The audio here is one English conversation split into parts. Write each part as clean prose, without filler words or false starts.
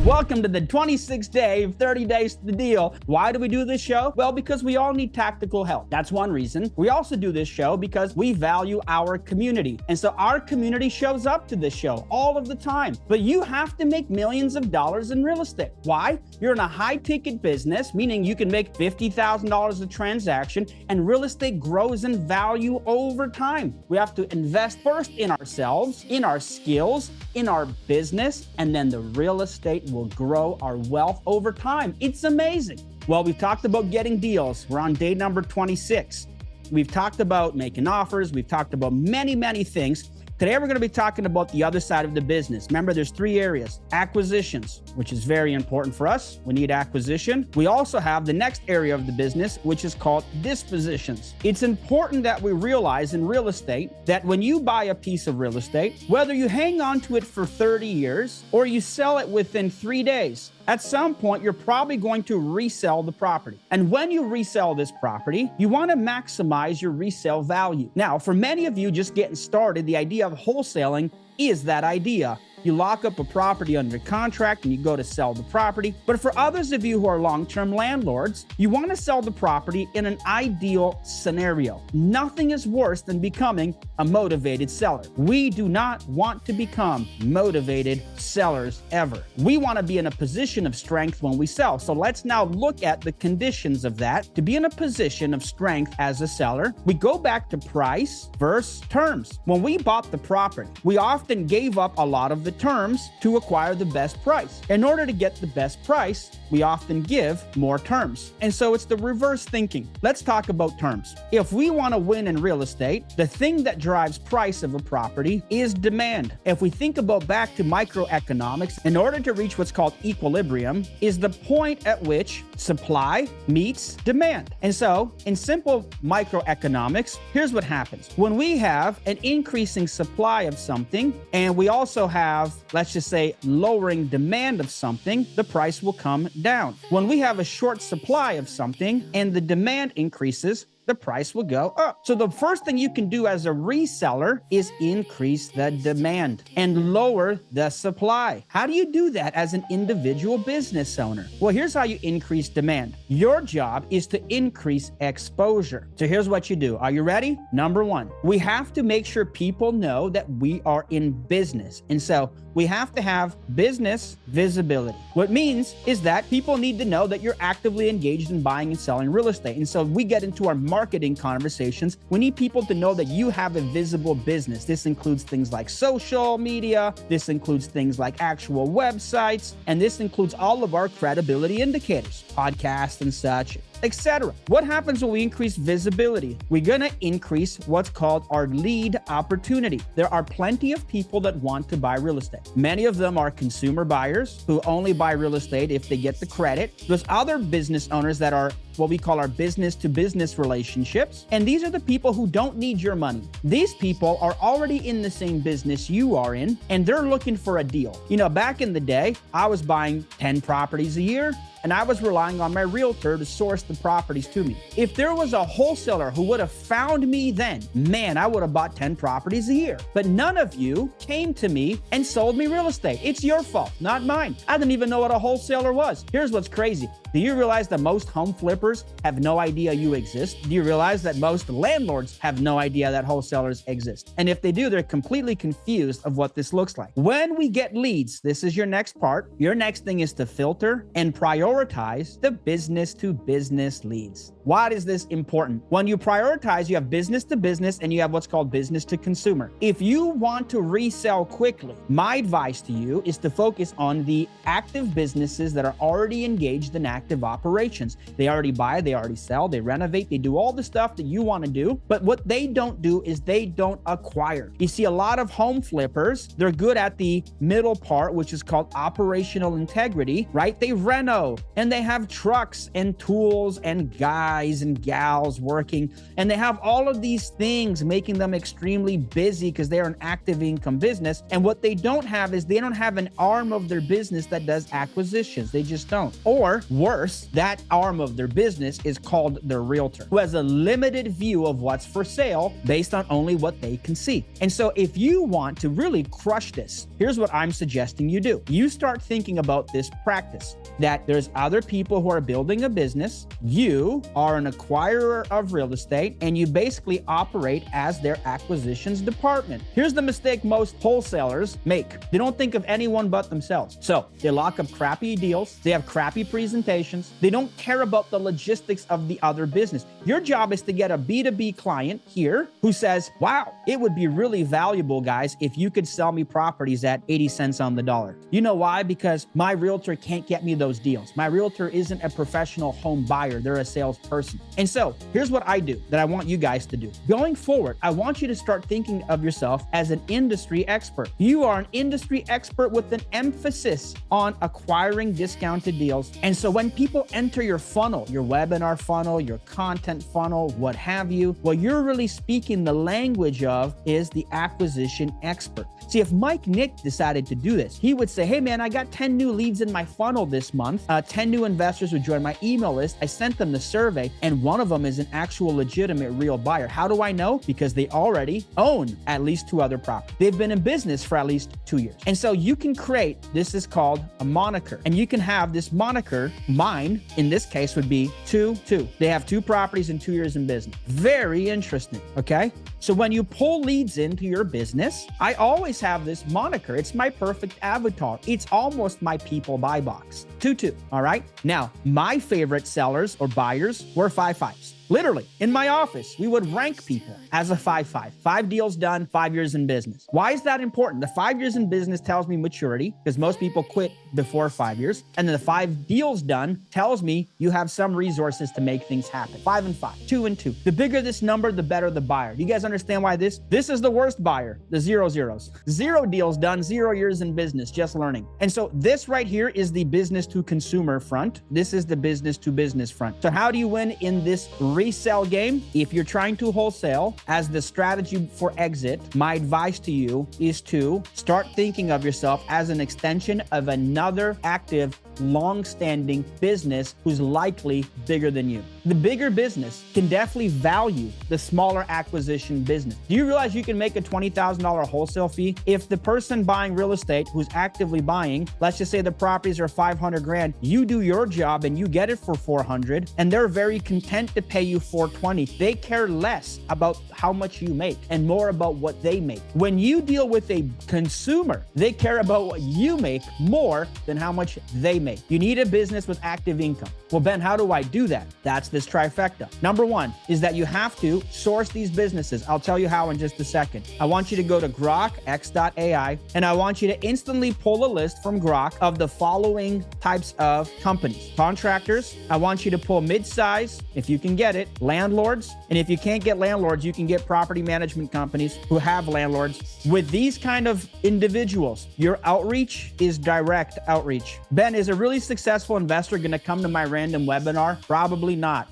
Welcome to the 26th day of 30 Days to the Deal. Why do we do this show? Well, because we all need tactical help. That's one reason. We also do this show because we value our community. And so our community shows up to this show all of the time. But you have to make millions of dollars in real estate. Why? You're in a high-ticket business, meaning you can make $50,000 a transaction, and real estate grows in value over time. We have to invest first in ourselves, in our skills, in our business, and then the real estate will grow our wealth over time. It's amazing. Well, we've talked about getting deals. We're on day number 26. We've talked about making offers. We've talked about many things. Today, we're going to be talking about the other side of the business. Remember, there's three areas. Acquisitions, which is very important for us. We need acquisition. We also have the next area of the business, which is called dispositions. It's important that we realize in real estate that when you buy a piece of real estate, whether you hang on to it for 30 years or you sell it within 3 days, at some point, you're probably going to resell the property. And when you resell this property, you want to maximize your resale value. Now, for many of you just getting started, the idea of wholesaling is that idea. You lock up a property under contract and you go to sell the property. But for others of you who are long-term landlords, you want to sell the property in an ideal scenario. Nothing is worse than becoming a motivated seller. We do not want to become motivated sellers ever. We want to be in a position of strength when we sell. So let's now look at the conditions of that. To be in a position of strength as a seller, we go back to price versus terms. When we bought the property, we often gave up a lot of the terms to acquire the best price. In order to get the best price, we often give more terms. And so it's the reverse thinking. Let's talk about terms. If we want to win in real estate, the thing that drives price of a property is demand. If we think about back to microeconomics, in order to reach what's called equilibrium is the point at which supply meets demand. And so in simple microeconomics, here's what happens. When we have an increasing supply of something and we also have, let's just say, lowering demand of something, the price will come down. When we have a short supply of something and the demand increases, the price will go up. So the first thing you can do as a reseller is increase the demand and lower the supply. How do you do that as an individual business owner? Well, here's how you increase demand. Your job is to increase exposure. So here's what you do. Are you ready? Number one, we have to make sure people know that we are in business. And so we have to have business visibility. What it means is that people need to know that you're actively engaged in buying and selling real estate. And so we get into our marketing conversations. We need people to know that you have a visible business. This includes things like social media. This includes things like actual websites. And this includes all of our credibility indicators, podcasts and such, etc. What happens when we increase visibility? We're going to increase what's called our lead opportunity. There are plenty of people that want to buy real estate. Many of them are consumer buyers who only buy real estate if they get the credit. There's other business owners that are what we call our business-to-business relationships. And these are the people who don't need your money. These people are already in the same business you are in, and they're looking for a deal. You know, back in the day, I was buying 10 properties a year, and I was relying on my realtor to source the properties to me. If there was a wholesaler who would have found me then, man, I would have bought 10 properties a year. But none of you came to me and sold me real estate. It's your fault, not mine. I didn't even know what a wholesaler was. Here's what's crazy. Do you realize that most home flippers have no idea you exist? Do you realize that most landlords have no idea that wholesalers exist? And if they do, they're completely confused of what this looks like. When we get leads, this is your next part. Your next thing is to filter and prioritize the business-to-business leads. Why is this important? When you prioritize, you have business-to-business and you have what's called business-to-consumer. If you want to resell quickly, my advice to you is to focus on the active businesses that are already engaged in active operations. They already buy, they already sell, they renovate, they do all the stuff that you want to do. But what they don't do is they don't acquire. You see, a lot of home flippers, they're good at the middle part, which is called operational integrity, right? They reno and they have trucks and tools and guys and gals working, and they have all of these things making them extremely busy because they're an active income business. And what they don't have is they don't have an arm of their business that does acquisitions. They just don't. Or worse, that arm of their business business is called the realtor, who has a limited view of what's for sale based on only what they can see. And so if you want to really crush this, here's what I'm suggesting you do. You start thinking about this practice, that there's other people who are building a business. You are an acquirer of real estate, and you basically operate as their acquisitions department. Here's the mistake most wholesalers make. They don't think of anyone but themselves. So they lock up crappy deals. They have crappy presentations. They don't care about the logistics of the other business. Your job is to get a B2B client here who says, wow, it would be really valuable, guys, if you could sell me properties at 80 cents on the dollar. You know why? Because my realtor can't get me those deals. My realtor isn't a professional home buyer. They're a salesperson. And so here's what I do that I want you guys to do. Going forward, I want you to start thinking of yourself as an industry expert. You are an industry expert with an emphasis on acquiring discounted deals. And so when people enter your funnel, your webinar funnel, your content funnel, what have you, what you're really speaking the language of is the acquisition expert. See, if Mike Nick decided to do this, he would say, hey man, I got 10 new leads in my funnel this month. 10 new investors would join my email list. I sent them the survey, and one of them is an actual legitimate real buyer. How do I know? Because they already own at least 2 other properties. They've been in business for at least 2 years. And so you can create, this is called a moniker, and you can have this moniker, mine in this case would be 2. They have 2 properties and 2 years in business. Very interesting, okay? So when you pull leads into your business, I always have this moniker. It's my perfect avatar. It's almost my people buy box. 2, all right? Now, my favorite sellers or buyers were 5-5s. Literally, in my office, we would rank people as a 5-5. 5 deals done, 5 years in business. Why is that important? The 5 years in business tells me maturity, because most people quit before 5 years. And then the 5 deals done tells me you have some resources to make things happen. 5 and 5, 2 and 2. The bigger this number, the better the buyer. Do you guys understand why this? This is the worst buyer, the 0 zeros. 0 deals done, 0 years in business, just learning. And so this right here is the business to consumer front. This is the business to business front. So how do you win in this resell game? If you're trying to wholesale as the strategy for exit, my advice to you is to start thinking of yourself as an extension of another active, long-standing business who's likely bigger than you. The bigger business can definitely value the smaller acquisition business. Do you realize you can make a $20,000 wholesale fee if the person buying real estate who's actively buying, let's just say the properties are 500 grand, you do your job and you get it for 400, and they're very content to pay you 420. They care less about how much you make and more about what they make. When you deal with a consumer, they care about what you make more than how much they make. You need a business with active income. Well, Ben, how do I do that? That's this trifecta. Number 1 is that you have to source these businesses. I'll tell you how in just a second. I want you to go to grokx.ai, and I want you to instantly pull a list from Grok of the following types of companies. Contractors, I want you to pull mid-size, if you can get it, landlords, and if you can't get landlords, you can get property management companies who have landlords. With these kind of individuals, your outreach is direct outreach. Ben, is a really successful investor going to come to my random webinar? Probably not.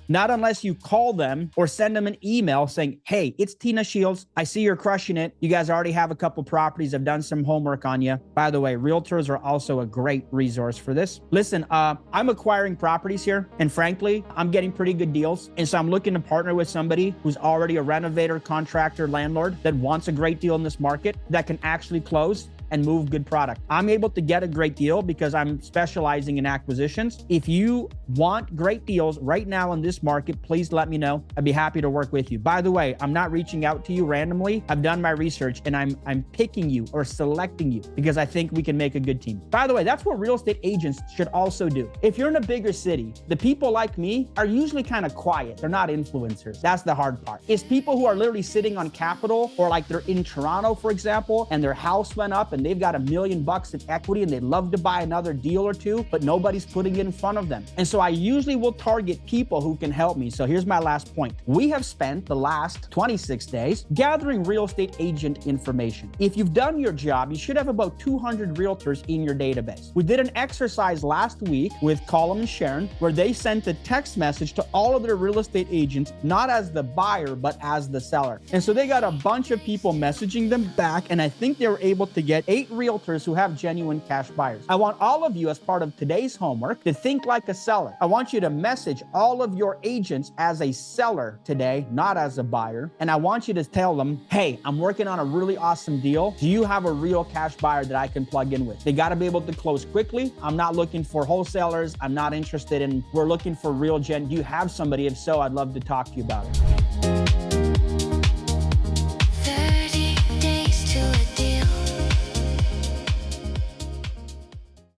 Not unless you call them or send them an email saying, hey, it's Tina Shields. I see you're crushing it. You guys already have a couple properties. I've done some homework on you. By the way, realtors are also a great resource for this. Listen, I'm acquiring properties here, and frankly, I'm getting pretty good deals. And so I'm looking to partner with somebody who's already a renovator, contractor, landlord that wants a great deal in this market that can actually close and move good product. I'm able to get a great deal because I'm specializing in acquisitions. If you want great deals right now in this market, please let me know. I'd be happy to work with you. By the way, I'm not reaching out to you randomly. I've done my research and I'm picking you or selecting you because I think we can make a good team. By the way, that's what real estate agents should also do. If you're in a bigger city, the people like me are usually kind of quiet. They're not influencers. That's the hard part. It's people who are literally sitting on capital, or like they're in Toronto, for example, and their house went up and they've got $1 million in equity and they'd love to buy another deal or two, but nobody's putting it in front of them. And so I usually will target people who can help me. So here's my last point. We have spent the last 26 days gathering real estate agent information. If you've done your job, you should have about 200 realtors in your database. We did an exercise last week with Colin and Sharon where they sent a text message to all of their real estate agents, not as the buyer, but as the seller. And so they got a bunch of people messaging them back, and I think they were able to get 8 realtors who have genuine cash buyers. I want all of you, as part of today's homework, to think like a seller. I want you to message all of your agents as a seller today, not as a buyer. And I want you to tell them, hey, I'm working on a really awesome deal. Do you have a real cash buyer that I can plug in with? They got to be able to close quickly. I'm not looking for wholesalers. I'm not interested in, we're looking for real gen. Do you have somebody? If so, I'd love to talk to you about it.